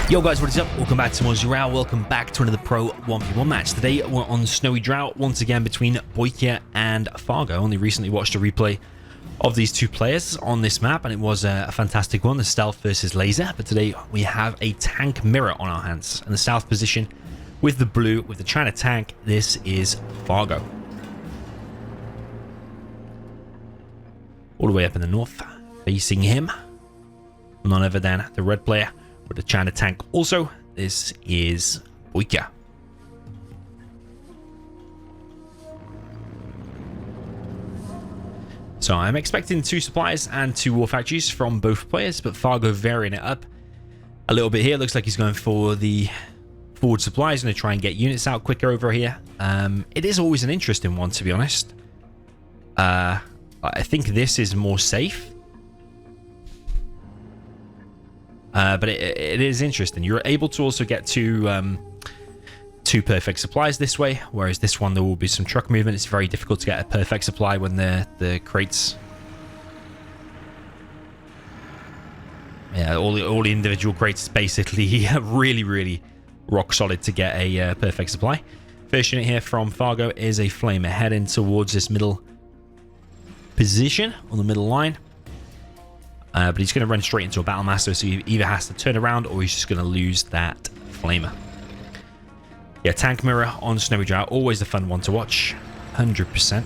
Yo guys, what is up? Welcome back to more Zero Hour. Welcome back to another Pro 1v1 match. Today we're on Snowy Drought once again between BoYcaH and Fargo. I only recently watched a replay of these two players on this map and it was a fantastic one, the stealth versus laser. But today we have a tank mirror on our hands and the south position with the blue, with the China tank. This is Fargo. All the way up in the north, facing him, none other than the red player with the China tank. Also, this is BoYcaH. So I'm expecting 2 supplies and 2 war factories from both players, but Fargo varying it up a little bit here. Looks like he's going for the forward supply. He's going to try and get units out quicker over here. It is always an interesting one, to be honest. I think this is more safe. But it is interesting. You're able to also get two perfect supplies this way, whereas this one there will be some truck movement. It's very difficult to get a perfect supply when the crates, all the individual crates basically really rock solid to get a perfect supply. First unit here from Fargo is a flamer heading towards this middle position on the middle line. But he's going to run straight into a battle master, so he either has to turn around or he's just going to lose that flamer. Yeah, tank mirror on Snowy Drought, always a fun one to watch, 100%.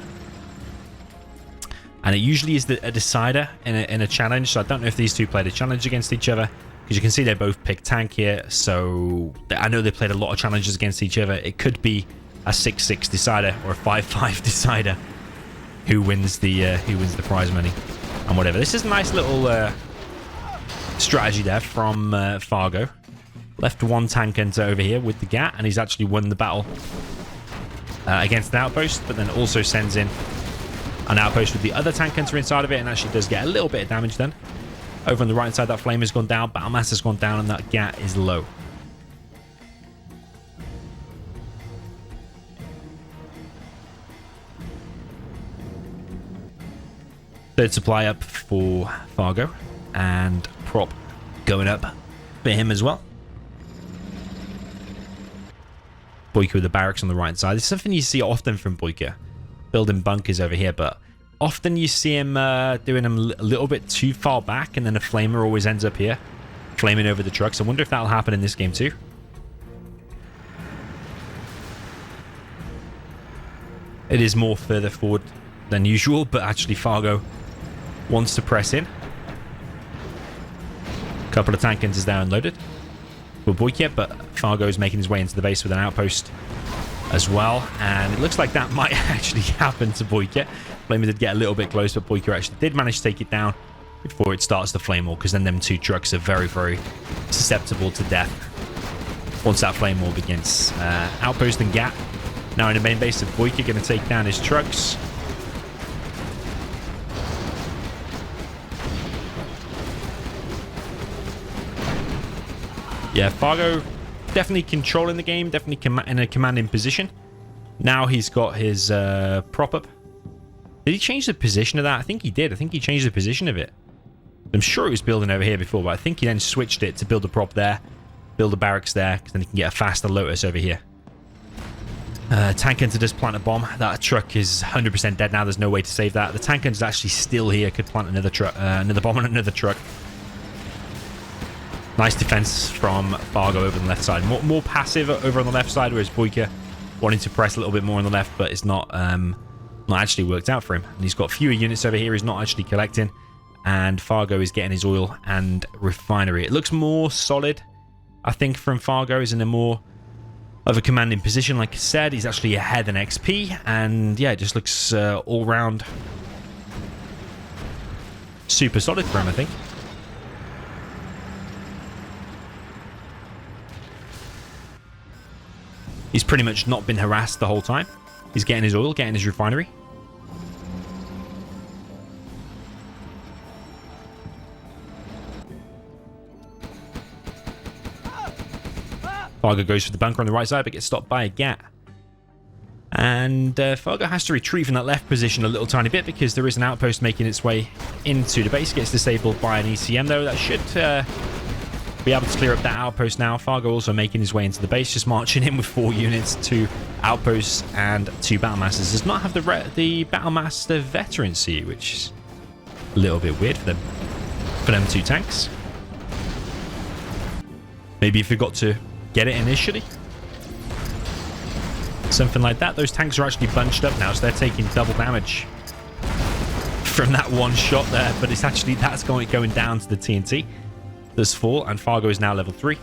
And it usually is a decider in a challenge, so I don't know if these two played a challenge against each other, because you can see they both picked tank here, so I know they played a lot of challenges against each other. It could be a 6-6 decider or a 5-5 decider who wins the prize money. And whatever. This is a nice little strategy there from Fargo. Left one tank enter over here with the GAT, and he's actually won the battle against an outpost, but then also sends in an outpost with the other tank enter inside of it, and actually does get a little bit of damage done. Over on the right side, that flame has gone down, battle master's gone down, and that GAT is low. Third supply up for Fargo, and prop going up for him as well. BoYcaH with the barracks on the right side. It's something you see often from BoYcaH, building bunkers over here, but often you see him doing them a little bit too far back, and then a flamer always ends up here, flaming over the trucks. I wonder if that'll happen in this game too. It is more further forward than usual, but actually Fargo wants to press in. A couple of tank enters there unloaded for BoYcaH, but Fargo is making his way into the base with an outpost as well, and it looks like that might actually happen to BoYcaH. Flamer did get a little bit close, but BoYcaH actually did manage to take it down before it starts the flame wall, because then them 2 trucks are very susceptible to death once that flame wall begins. Outpost and GAT now in the main base of BoYcaH, going to take down his trucks. Yeah, Fargo definitely controlling the game, definitely in a commanding position. Now he's got his prop up. Did he change the position of that? I think he did. I think he changed the position of it. I'm sure it was building over here before, but I think he then switched it to build a prop there, build a barracks there, because then he can get a faster Lotus over here. Tank Hunter does plant a bomb. That truck is 100% dead now. There's no way to save that. The Tank Hunter is actually still here. Could plant another truck, another bomb on another truck. Nice defense from Fargo over on the left side. More passive over on the left side, whereas BoYcaH wanting to press a little bit more on the left, but it's not actually worked out for him. And he's got fewer units over here. He's not actually collecting. And Fargo is getting his oil and refinery. It looks more solid, I think, from Fargo. He's in a more of a commanding position. Like I said, he's actually ahead in XP. And yeah, it just looks all round super solid for him, I think. He's pretty much not been harassed the whole time. He's getting his oil, getting his refinery. Fargo goes for the bunker on the right side, but gets stopped by a GAT. And Fargo has to retreat from that left position a little tiny bit because there is an outpost making its way into the base. Gets disabled by an ECM though. That should be able to clear up that outpost now. Fargo also making his way into the base, just marching in with 4 units, 2 outposts, and 2 Battlemasters. Does not have the Battlemaster veterancy, which is a little bit weird for them 2 tanks. Maybe he forgot to get it initially. Something like that. Those tanks are actually bunched up now, so they're taking double damage from that one shot there. But it's actually, that's going down to the TNT. This 4, and Fargo is now level 3.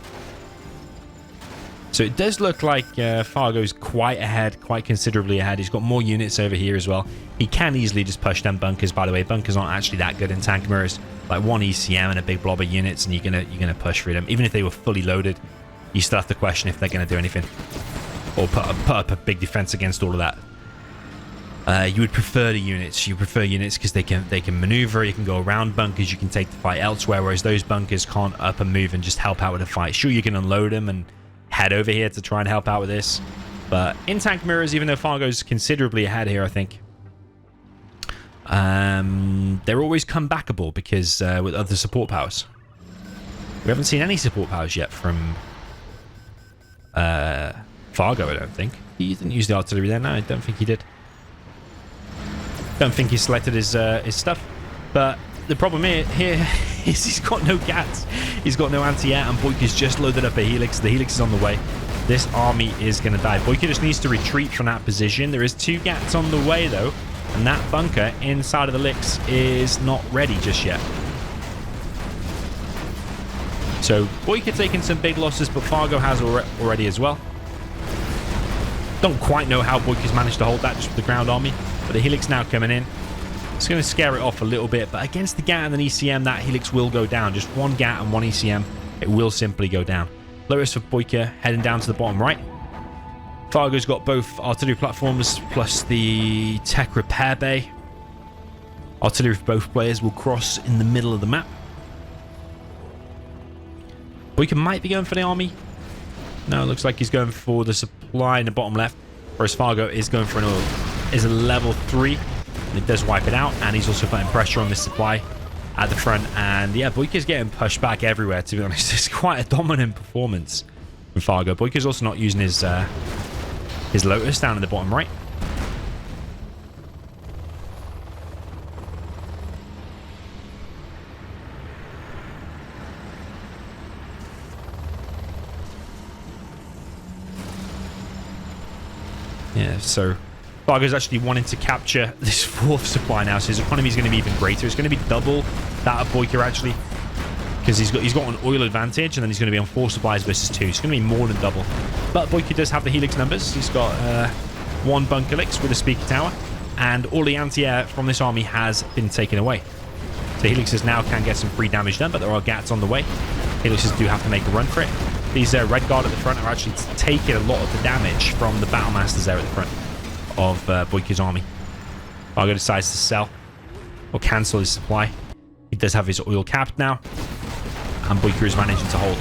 So it does look like Fargo's quite ahead, quite considerably ahead. He's got more units over here as well. He can easily just push them bunkers, by the way. Bunkers aren't actually that good in tank mirrors. Like 1 ECM and a big blob of units, and you're gonna push through them. Even if they were fully loaded, you still have to question if they're gonna do anything. Or put up a big defense against all of that. You would prefer the units. You prefer units because they can maneuver, you can go around bunkers, you can take the fight elsewhere, whereas those bunkers can't up and move and just help out with the fight. Sure, you can unload them and head over here to try and help out with this. But in tank mirrors, even though Fargo's considerably ahead here, I think, they're always comebackable because with other support powers. We haven't seen any support powers yet from Fargo, I don't think. He didn't use the artillery there. No, I don't think he did. Don't think he selected his stuff. But the problem here is he's got no GATs. He's got no anti-air, and BoYcaH's just loaded up a Helix. The Helix is on the way. This army is going to die. BoYcaH just needs to retreat from that position. There is 2 GATs on the way, though. And that bunker inside of the Licks is not ready just yet. So BoYcaH taking some big losses, but Fargo has already as well. Don't quite know how BoYcaH's managed to hold that just with the ground army. But the Helix now coming in. It's going to scare it off a little bit. But against the GAT and an ECM, that Helix will go down. Just 1 GAT and 1 ECM. It will simply go down. Lotus for BoYcaH heading down to the bottom right. Fargo's got both artillery platforms plus the tech repair bay. Artillery for both players will cross in the middle of the map. BoYcaH might be going for the army. No, it looks like he's going for the supply in the bottom left. Whereas Fargo is going for an oil. Is a level 3. And it does wipe it out. And he's also putting pressure on this supply at the front. And yeah, BoYcaH's getting pushed back everywhere, to be honest. It's quite a dominant performance from Fargo. BoYcaH's also not using his Lotus down in the bottom right. Yeah, so Fargo's actually wanting to capture this 4th supply now, so his economy is going to be even greater. It's going to be double that of BoYcaH actually, because he's got an oil advantage, and then he's going to be on 4 supplies versus 2. It's going to be more than double. But BoYcaH does have the Helix numbers. He's got 1 bunker Helix with a speaker tower, and all the anti-air from this army has been taken away. So Helixes now can get some free damage done, but there are GATs on the way. Helixes do have to make a run for it. These Red Guard at the front are actually taking a lot of the damage from the Battlemasters there at the front of BoYcaH's army. Fargo decides to sell or cancel his supply. He does have his oil capped now, and BoYcaH is managing to hold.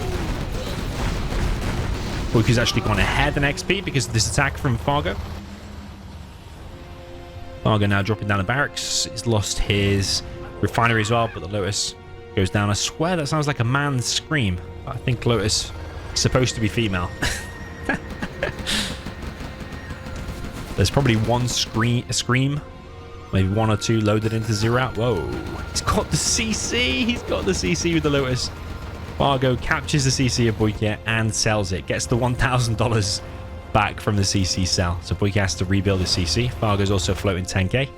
BoYcaH's actually gone ahead in XP because of this attack from Fargo. Fargo now dropping down the barracks. He's lost his refinery as well, but the Lotus goes down. I swear that sounds like a man's scream. I think Lotus is supposed to be female. There's probably one scream, maybe 1 or 2 loaded into Zero Hour. Whoa, he's got the CC. He's got the CC with the Lotus. Fargo captures the CC of BoYcaH and sells it. Gets the $1,000 back from the CC sell. So BoYcaH has to rebuild the CC. Fargo's also floating 10k.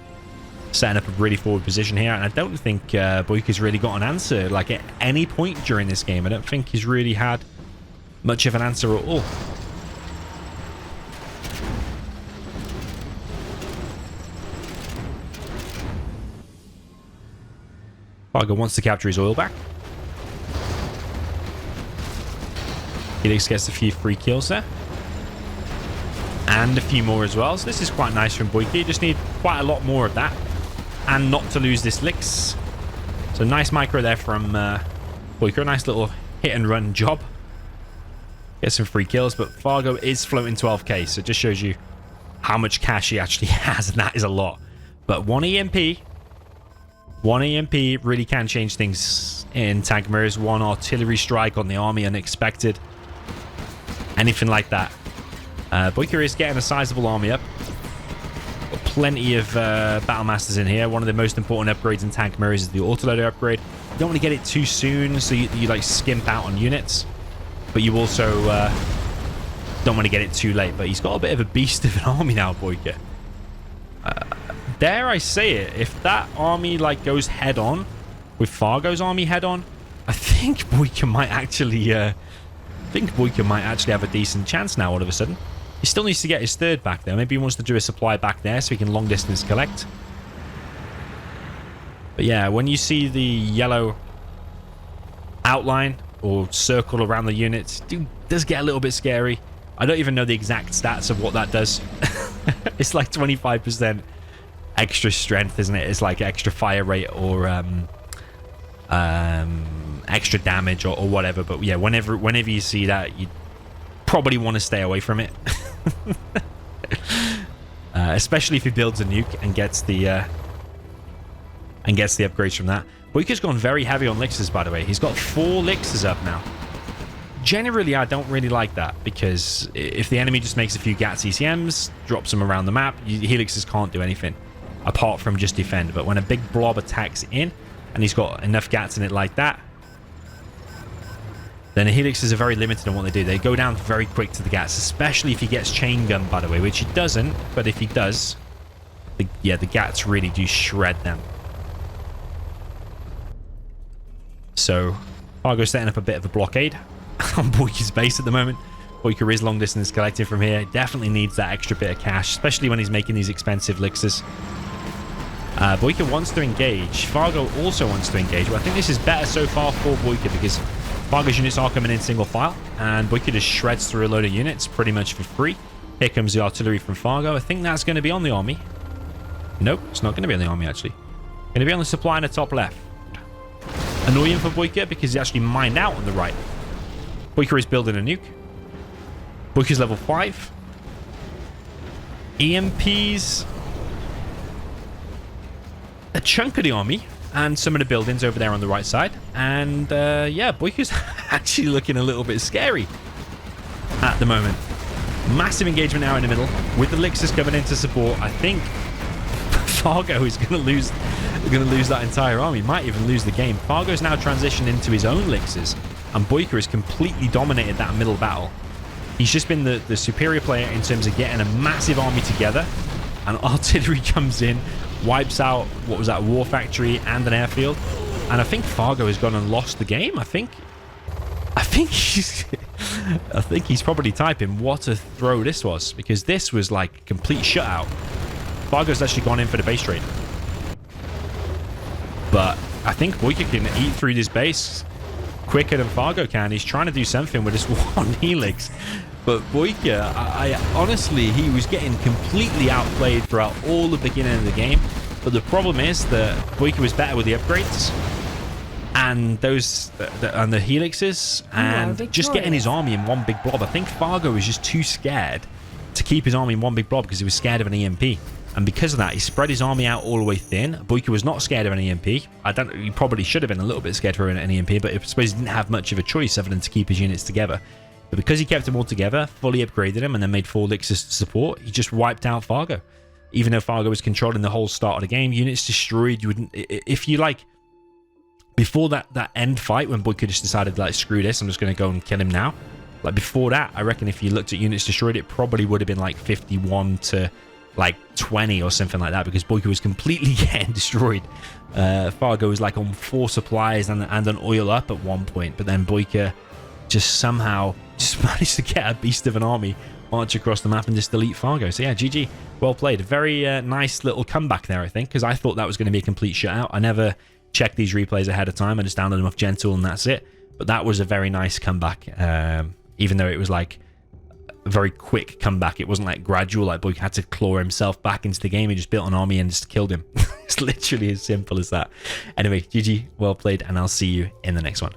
Setting up a really forward position here. And I don't think BoYcaH's really got an answer. Like at any point during this game, I don't think he's really had much of an answer at all. Fargo wants to capture his oil back. Helix gets a few free kills there. And a few more as well. So this is quite nice from BoYcaH. You just need quite a lot more of that. And not to lose this licks. So nice micro there from BoYcaH. Nice little hit and run job. Get some free kills. But Fargo is floating 12k. So it just shows you how much cash he actually has. And that is a lot. But one EMP really can change things in tank mirrors. One artillery strike on the army, unexpected. Anything like that. BoYcaH is getting a sizable army up. Got plenty of battle masters in here. One of the most important upgrades in tank mirrors is the autoloader upgrade. You don't want to get it too soon, so you like skimp out on units. But you also don't want to get it too late. But he's got a bit of a beast of an army now, BoYcaH. Dare I say it, if that army like goes head on with Fargo's army head on, I think BoYcaH might actually have a decent chance now all of a sudden. He still needs to get his third back there. Maybe he wants to do a supply back there so he can long distance collect. But yeah, when you see the yellow outline or circle around the units, it does get a little bit scary. I don't even know the exact stats of what that does. It's like 25% extra strength, isn't it? It's like extra fire rate or extra damage or whatever. But yeah, whenever you see that, you probably want to stay away from it. Especially if he builds a nuke and gets the upgrades from that. BoYcaH's gone very heavy on elixirs, by the way. He's got 4 elixirs up now. Generally, I don't really like that, because if the enemy just makes a few GAT CCMs, drops them around the map, helixirs can't do anything apart from just defend. But when a big blob attacks in and he's got enough GATs in it like that, then the helixirs are very limited on what they do. They go down very quick to the GATs, especially if he gets chain gun, by the way, which he doesn't. But if he does, the GATs really do shred them. So Fargo's setting up a bit of a blockade on BoYcaH's base at the moment. BoYcaH is long distance collecting from here. Definitely needs that extra bit of cash, especially when he's making these expensive elixirs. BoYcaH wants to engage. Fargo also wants to engage, but I think this is better so far for BoYcaH, because Fargo's units are coming in single file, and BoYcaH just shreds through a load of units pretty much for free. Here comes the artillery from Fargo. I think that's going to be on the army. Nope, it's not going to be on the army, actually. Going to be on the supply in the top left. Annoying for BoYcaH because he's actually mined out on the right. BoYcaH is building a nuke. BoYcaH's level 5. EMPs. A chunk of the army and some of the buildings over there on the right side. And yeah, BoYcaH's actually looking a little bit scary at the moment. Massive engagement now in the middle with the elixirs coming in to support. I think Fargo is going to lose that entire army. Might even lose the game. Fargo's now transitioned into his own elixirs, and BoYcaH has completely dominated that middle battle. He's just been the superior player in terms of getting a massive army together, and artillery comes in, wipes out, what was that, war factory and an airfield. And I think Fargo has gone and lost the game. I think he's probably typing what a throw this was, because this was like a complete shutout. Fargo's actually gone in for the base trade. But I think BoYcaH can eat through this base quicker than Fargo can. He's trying to do something with this one helix. But BoYcaH, I honestly, he was getting completely outplayed throughout all the beginning of the game. But the problem is that BoYcaH was better with the upgrades and the helixes and just getting his army in one big blob. I think Fargo was just too scared to keep his army in one big blob because he was scared of an EMP. And because of that, he spread his army out all the way thin. BoYcaH was not scared of an EMP. He probably should have been a little bit scared for an EMP, but I suppose he didn't have much of a choice other than to keep his units together. But because he kept them all together, fully upgraded them, and then made 4 elixirs to support, he just wiped out Fargo. Even though Fargo was controlling the whole start of the game, units destroyed. You wouldn't, if you like, before that end fight when BoYcaH just decided, like, screw this, I'm just going to go and kill him now. Like, before that, I reckon if you looked at units destroyed, it probably would have been like 51 to like 20 or something like that, because BoYcaH was completely getting destroyed. Fargo was like on 4 supplies and an oil up at one point, but then BoYcaH just somehow just managed to get a beast of an army, march across the map and just delete Fargo. So yeah, GG, well played. A very nice little comeback there, I think, because I thought that was going to be a complete shutout. I never checked these replays ahead of time. I just downloaded them off Gentle and that's it. But that was a very nice comeback, even though it was like a very quick comeback. It wasn't like gradual, like BoYcaH had to claw himself back into the game. He just built an army and just killed him. It's literally as simple as that. Anyway, GG, well played, and I'll see you in the next one.